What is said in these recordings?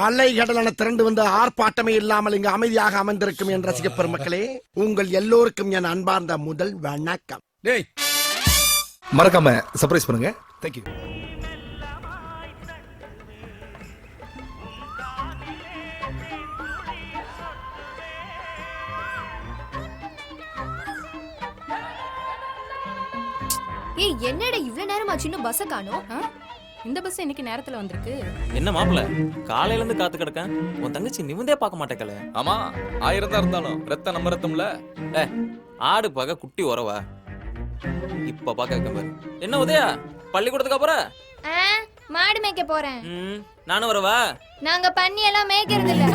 அலைகடலான திரண்டு வந்து ஆர்ப்பாட்டமே இல்லாமல் இங்கு அமைதியாக அமர்ந்திருக்கும் என் ரசிக பெருமக்களே, உங்கள் எல்லோருக்கும் என் அன்பார்ந்த முதல் வணக்கம். டேய் மறக்காம சர்ப்ரைஸ் பண்ணுங்க. தேங்க்யூ. ஏய், என்னடா இவ்ளோ நேரமா சின்ன பஸ் காணோம்? இந்த பஸ் இன்னைக்கு நேரத்துல வந்திருக்கு. என்ன மாப்பிள காலையில இருந்து காத்து கிடக்கேன். உன் தங்கச்சி நிமிந்தே பார்க்க மாட்டேக்கல. ஆமா, 1000 தான் இருந்தாலும் ரத்த நம்ம ரத்தம்ல. ஆடு பார்க்க குட்டி உறவா இப்ப பார்க்க பாரு. என்ன உதயா பள்ளிக்கூடத்துக்கு அப்புறம் மாடு மேய்க்க போறேன். நானும் வரவா? நாங்க பண்ணி எல்லாம் மேய்க்கிறது இல்ல.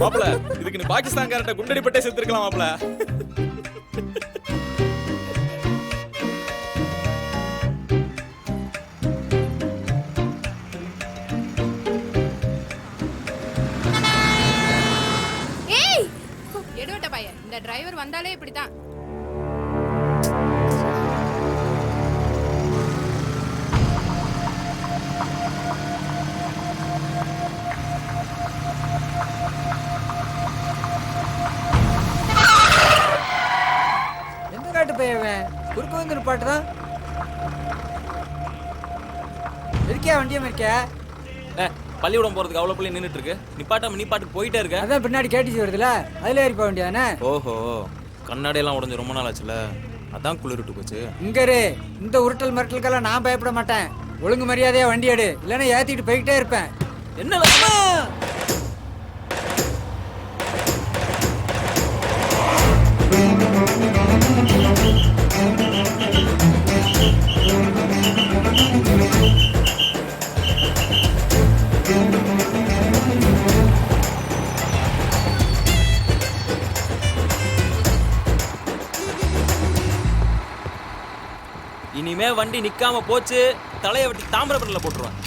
மாப்பிள இதுக்கு நீ பாகிஸ்தான்காரட்ட குண்டடி பட்டே செத்துருக்கலாம் மாப்பிள. எடுவட்ட பையன், இந்த டிரைவர் வந்தாலே இப்படிதான். எந்த காட்டு பையன் குறுக்க வந்து பாட்டுதான் இருக்கியா? வண்டியம் இருக்கியா? பள்ளிக்கூடம் போறதுக்கு அவ்வளவு பிள்ளை நின்னுட்டு இருக்கு. நீ பாட்டுக்கு போயிட்டே இருக்க. அதான் பின்னாடி கேட்டுச்சு வருதுல, அதுல ஏறி போக வேண்டியதானே. ஓஹோ, கண்ணாடி எல்லாம் உடஞ்சு ரொம்ப நாள் ஆச்சுல, அதான் குளிர்ட்டு போச்சு. இங்க இந்த உருட்டல் மிரட்டலுக்கெல்லாம் நான் பயப்பட மாட்டேன். ஒழுங்கு மரியாதையா வண்டி எடு, இல்லைன்னா ஏத்திட்டு போய்கிட்டே இருப்பேன். என்ன இனிமே வண்டி நிக்காம போச்சு, தலையை வெட்டி தாமிரபரணில போட்டுருவேன்.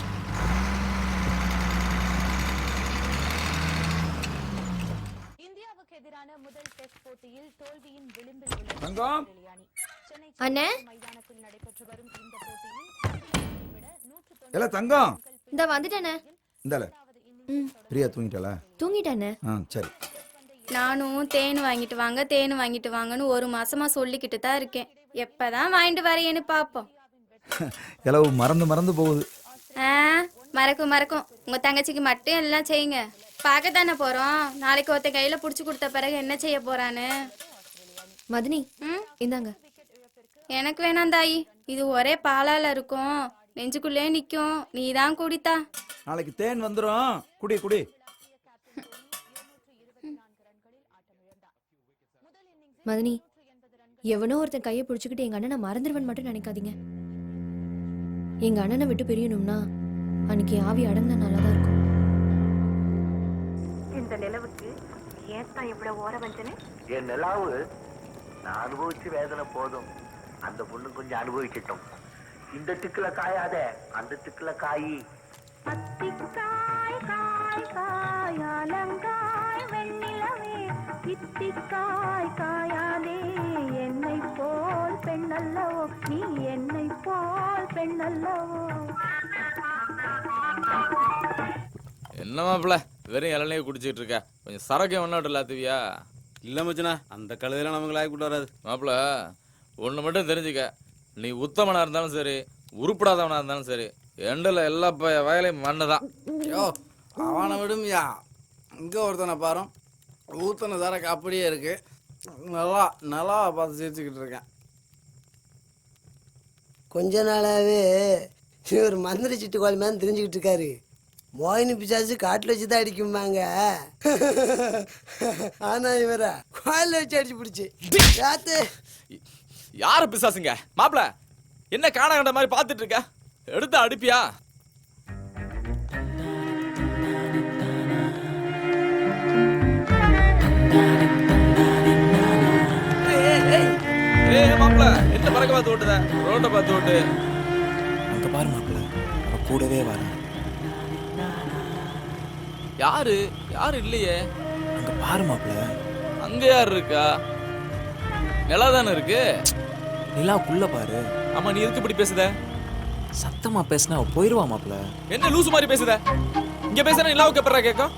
இந்தியாவுக்கு எதிரான முதல் டெஸ்ட் போட்டியில் தோல்வியின் விளிம்பில் உள்ள தங்கம் அண்ணே, மைதானத்தில் நடைபெற்று வரும் இந்த போட்டியில் எல்லாம் தங்கம் இந்த வந்துட்டேனே. இந்தால பிரியா தூங்கிட்டாளா? தூங்கிட்டானே. சரி. நானும் தேன் வாங்கிட்டு வாங்கன்னு ஒரு மாசமா சொல்லிக்கிட்டு தான் இருக்கேன். எப்பதான் வாங்கிட்டு வரையன்னு பாப்போம். எல்லாம் மறந்து போகுது. மறக்கும். உங்க தங்கச்சிக்கு மட்டும் எல்லாம் செய்யுங்க. பார்க்கத்தானே போறோம். நாளைக்கு ஒருத்த கையில புடிச்சு கொடுத்த பிறகு என்ன செய்ய போறான்னு. மதினி, இந்தாங்க. எனக்கு வேணாம் தாயி, இது ஒரே பாலால இருக்கும், நெஞ்சுக்குள்ளே நிக்கும். நீதான் குடித்தா. நாளைக்கு தேன் வந்துரும். குடி. மதினி, எவனோ ஒருத்தன் கையை பிடிச்சுக்கிட்டு எங்க அண்ணனை மறந்துடுவன் மட்டும் நினைக்காதீங்க. எங்க அண்ணனை விட்டு பிரியணும்னா அன்னைக்கு ஆவி அடங்கினா நல்லாதான் இருக்கும். இந்த நிலவுக்கு ஏன் இவ்வளவு ஓர வஞ்சனை? என் நிலாவு நான் அனுபவிச்சு வேதனை போதும், அந்த பொண்ணு கொஞ்சம் அனுபவிக்கட்டும். இந்த திக்குல காயாத அந்த திக்குல காயி. அத்திக்காய் காய் காயாலங்காய் வெண்ணிலவே, இத்திக்காய் காயாதே என்னை போல் பெண்ணல்லவோ, நீ என்னை போல் பெண்ணல்லவோ. என்ன மாப்பிள வெறும் இளநீ குடிச்சிட்டு இருக்க, கொஞ்சம் சரக்கு ஒன்னாட்டு இல்லாத்துவியா? இல்ல மச்சனா, அந்த கழுதையெல்லாம் நமக்கு லாய்க்கு கூட்டு வராது. மாப்பிள ஒண்ணு மட்டும் தெரிஞ்சுக்க, நீ உத்தமனா இருந்தாலும் சரி உருப்படாதவனா இருந்தாலும் சரி, எண்டில் எல்லா வயலையும் மண்ணுதான். யோ அவனை விடுமையா, இங்க ஒருத்தனை பாரு, ஊத்தனை சரக்கு அப்படியே இருக்கு. நல்லா பார்த்து சிரிச்சுக்கிட்டு இருக்கேன். கொஞ்ச நாளாவே ஒரு மந்திரி சிட்டுக்கோள் மேலே தெரிஞ்சுக்கிட்டு இருக்காரு. மோகினி பிசாசு காட்டில் வச்சு தான் அடிக்குமாங்க. ஆனா இவர கோயில வச்சு அடிச்சு பிடிச்சி யாரு பிசாசுங்க? மாப்பிள என்ன காண கண்ட மாதிரி பார்த்துட்டு இருக்க, எடுத்து அடிப்பியா? மாப்பிள என்ன பறக்க பார்த்து ஓட்டுத, ரோட்டை பார்த்து ஓட்டு. அங்க பாரு மாப்பிள, அவ கூடவே வர. யாரு இல்லையே. அங்க பாரு மாப்பிள. அங்க யாரு இருக்கா? நிலா தானே இருக்கு. நிலாவுக்குள்ள பாரு. ஆமா, நீ எதுக்கு இப்படி பேசுத? சத்தமா பேசினா அவ போயிருவா மாப்பிள. என்ன லூசு மாதிரி பேசுத? இங்க பேசுற நிலாவுக்கு எப்பறா கேட்கும்?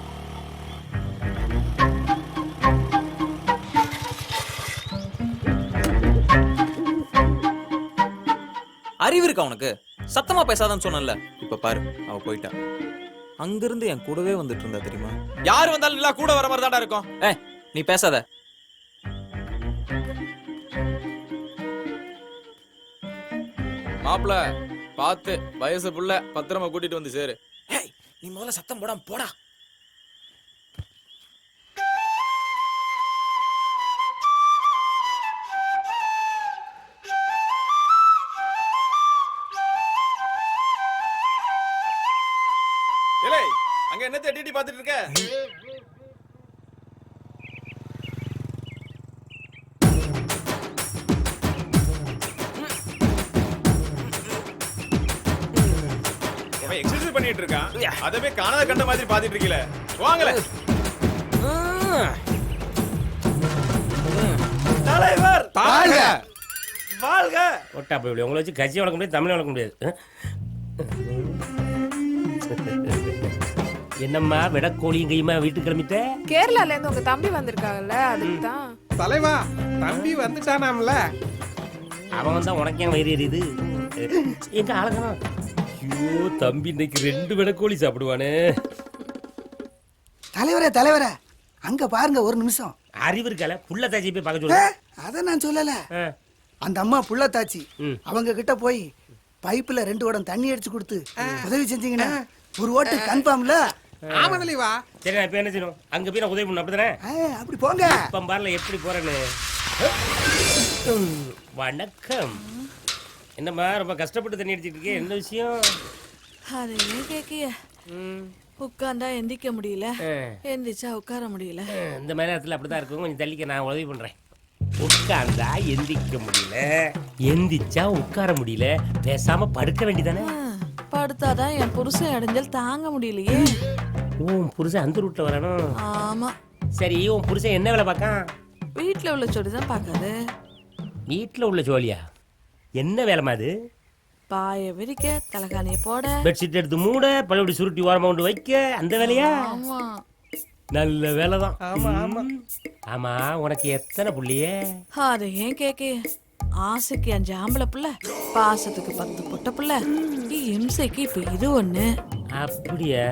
அறிவு இருக்கா உனக்கு? சத்தமா பேசாதன்னு சொன்னல. இப்ப பாரு, அவ போயிட்டா. அங்கிருந்து என் கூடவே வந்துட்டு இருந்தா தெரியுமா? யாரு வந்தாலும் நிலா கூட வர மாதிரி தான்டா இருக்கும். நீ பேசாத. மாப்பிள பார்த்து வயசு புள்ள பத்திரமா கூட்டிட்டு வந்து சேரு. நீ முதல்ல சத்தம் போடாம போடா. ஏலே, அங்க என்ன தேடி பாத்துட்டு இருக்க? எக்ஸர்சைஸ் பண்ணிட்டு இருக்கான். அதவே காணாத கண்ட மாதிரி பாத்துட்டு இருக்கீல. வாங்கல. தலைவர் வாழ்க வாழ்க. ஒட்டா போய் உங்களை வச்சு கட்சி வளர்க்க முடியாது, தமிழ் வளர்க்க முடியாது. என்னம்மா விடக்கோழியும் கையுமா வீட்டுக்கு கிளம்பிட்ட? கேரளால இருந்து உங்க தம்பி வந்திருக்காங்கல்ல, அதுக்கு தான். தலைவா, தம்பி வந்துட்டானாம்ல. அவன் தான் உனக்கே வயிறு எரியுது. எங்க ஆளுங்கணும். ஐயோ தம்பி இன்னைக்கு 2 விடக்கோழி சாப்பிடுவானே. தலைவரே தலைவரே, அங்க பாருங்க ஒரு நிமிஷம். அறிவு இருக்கால, புள்ள தாச்சி போய் பார்க்க சொல்லு. அத நான் சொல்லல. அந்த அம்மா புள்ள தாச்சி அவங்க கிட்ட போய் பைப்புல 2 குடம் தண்ணி அடிச்சு கொடுத்து உதவி செஞ்சீங்கன்னா ஒரு ஓட்டு கன்ஃபார்ம்ல. ஆமா தலைவா. சரி நான் இப்ப என்ன செய்யணும்? அங்க போய் நான் உதவி பண்ணணும் அப்படிதானே? அப்படி போங்க. இப்ப பாருல எப்படி போறேன்னு. வணக்கம். என்னம்மா ரொம்ப கஷ்டப்பட்டு தண்ணி அடிச்சிட்டு இருக்கே, என்ன விஷயம்? அது ஏன் கேக்கிய? உட்கார்ந்தா எந்திக்க முடியல, எந்திரிச்சா உட்கார முடியல. இந்த மாதிரி நேரத்துல அப்படிதான் இருக்கும். கொஞ்சம் தள்ளிக்க, நான் உதவி பண்றேன். உட்கார்ந்தா எந்திக்க முடியல, எந்திச்சா உட்கார முடியல, பேசாம படுக்க வேண்டியதானே? படுத்தாதான் என் புருஷன் இடைஞ்சல் தாங்க முடியலையே. உன் புருஷன் அந்த ரூட்ல வரணும். ஆமா. சரி, உன் புருஷன் என்ன வேலை பார்க்கான்? வீட்டுல உள்ள சொடிதான் பாக்காது. வீட்டுல உள்ள ஜோலியா? என்ன வேலைமா அது? பாய விரிக்க, தலகாணிய போட, பெட்ஷீட் எடுத்து மூட, பழையபடி சுருட்டி ஓரமா கொண்டு வைக்க, அந்த வேலையா? ஆமா. நல்ல வேலைதான். ஆமா ஆமா. ஆமா, உனக்கு எத்தனை புள்ளியே? அது ஏன் கேக்கு? ஆசைக்கு 5 ஆம்பளை புள்ள, பாசத்துக்கு 10 பொட்ட புள்ள, இம்சைக்கு இப்ப இது ஒண்ணு. அப்படியா?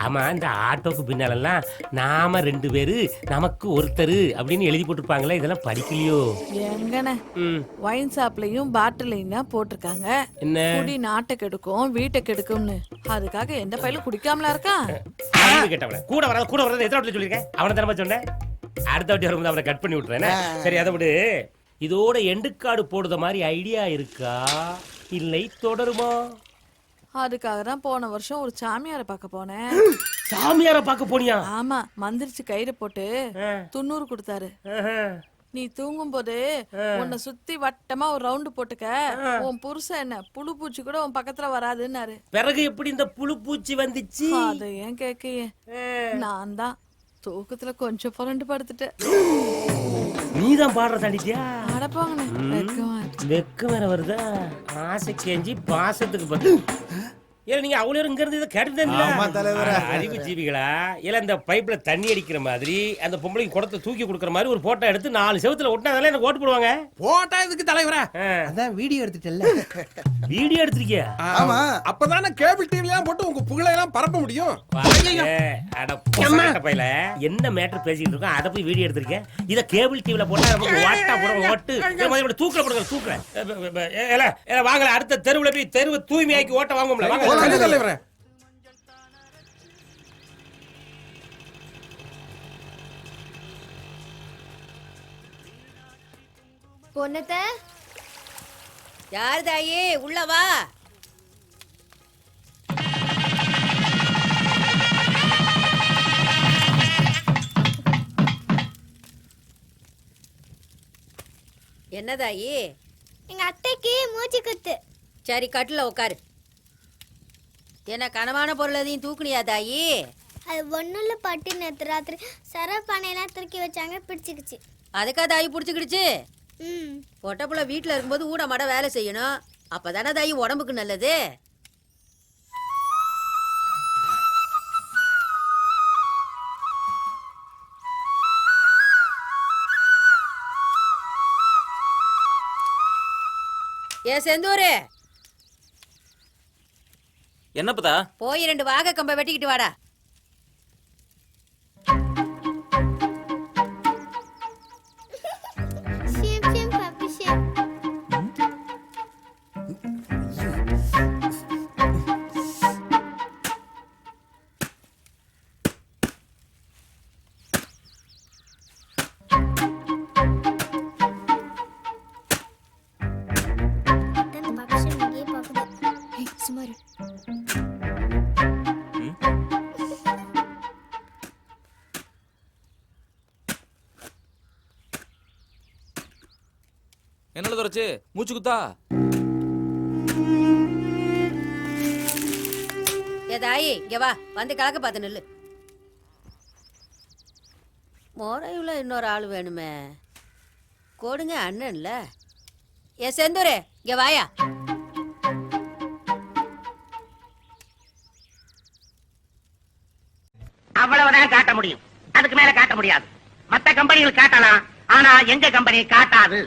ஆமா, இந்த ஆட்டோக்கு பின்னாலெல்லாம் நாம 2 பேரு நமக்கு ஒருத்தர் அப்படின்னு எழுதி போட்டிருப்பாங்களே, இதெல்லாம் படிக்கலையோ? எங்கன வைன் ஷாப்லயும் பாட்டிலையும் தான் போட்டிருக்காங்க. என்ன குடி நாட்டை கெடுக்கும், வீட்டை கெடுக்கும்னு. அதுக்காக எந்த பையலும் குடிக்காமலா இருக்கான்? கேட்டவன கூட வராது எத்தனை வாட்டி சொல்லியிருக்கேன்? அவனை தரமா சொன்னேன். அடுத்த வாட்டி வரும்போது அவனை கட் பண்ணி விட்டுறேன். சரி, அதை விடு. இதோட எண்டுக்காடு போடுற மாதிரி ஐடியா இருக்கா, இல்லை தொடருமா? அதுக்காக தான் போன வருஷம் ஒரு சாமியாரை பார்க்க போனேன். சாமியாரை பார்க்க போனியா? ஆமா, மந்திரிச்சு கயிறு போட்டு 90 கொடுத்தாரு. நீ தூங்கும் போது உன்னை சுத்தி வட்டமா ஒரு ரவுண்டு போட்டுக்க, உன் புருஷன் என்ன புழு பூச்சி கூட உன் பக்கத்துல வராதுன்னாரு. பிறகு எப்படி இந்த புழு பூச்சி வந்துச்சு? அது ஏன் கேக்கையே, நான் தான் தூக்கத்துல கொஞ்சம் புரண்டு படுத்துட்டேன். நீதான் பாடுற தாண்டிட்டியா? அடப்பாங்கண்ணே, வெக்கம் வேற வருதா? ஆசை கேஞ்சி பாசத்துக்கு பத்து. ஏல நீங்க அவ்வளவு நேரம் இங்க இருந்து இதை கேட்டுதான் அறிவு ஜீவிகளா? ஏல இந்த பைப்ல தண்ணி அடிக்கிற மாதிரி அந்த பொம்பளைக்கு குடத்தை தூக்கி கொடுக்கற மாதிரி ஒரு போட்டோ எடுத்து 4 செவத்துல ஒட்டினாதால எனக்கு ஓட்டு போடுவாங்க. போட்டா இதுக்கு தலைவரா? அதான் வீடியோ எடுத்துட்டல்ல. வீடியோ எடுத்துருக்கியா? ஆமா, அப்பதானே கேபிள் டிவிலாம் போட்டு உங்க புகழை எல்லாம் பரப்ப முடியும். என்ன மேட்டர் பேசிட்டு இருக்கோம், அதை போய் வீடியோ எடுத்திருக்கேன். இத கேபிள் டிவில போட்டா நமக்கு வாட்டா போடுவோம். ஓட்டு தூக்கல போடுங்க, தூக்கல. வாங்கல, அடுத்த தெருவுல போய் தெருவு தூய்மையாக்கி ஓட்ட வாங்கும்ல. வாங்க. பொண்ணத்த யாரு தாயே, உள்ள வா. என்ன தாயி? எங்க அத்தைக்கு மூச்சு குத்து. சரி, கட்டில உட்காரு. என்ன கனமான பொருள் எதையும் தூக்குனியா தாயி? அது ஒண்ணுல பட்டி நேத்து ராத்திரி சரப்பானையெல்லாம் தூக்கி வச்சாங்க, பிடிச்சிக்கிச்சு. அதுக்கா தாயி பிடிச்சிக்கிடுச்சு? பொட்டப்புள்ள வீட்டுல இருக்கும்போது ஊட மாட வேலை செய்யணும், அப்பதானே தாயி உடம்புக்கு நல்லது. ஏ செந்தூரு என்னப்பதா? போய் 2 வாகை கம்பை வெட்டிக்கிட்டு வாடா. ஏய், சும்மா இரு. என்னல துரைச்சு மூச்சு குத்தா? ஏ தாயி இங்க வா, வந்து கலக்க பார்த்து நில்லு. முறையுள்ள இன்னொரு ஆள் வேணுமே, கொடுங்க அண்ணன்ல. ஏ செந்தூரு இங்க வாயா. அவ்வளவுதான் காட்ட முடியும், அதுக்கு மேல காட்ட முடியாது. மத்த கம்பெனிகள் காட்டலாம், ஆனா எங்க கம்பெனி காட்டாது.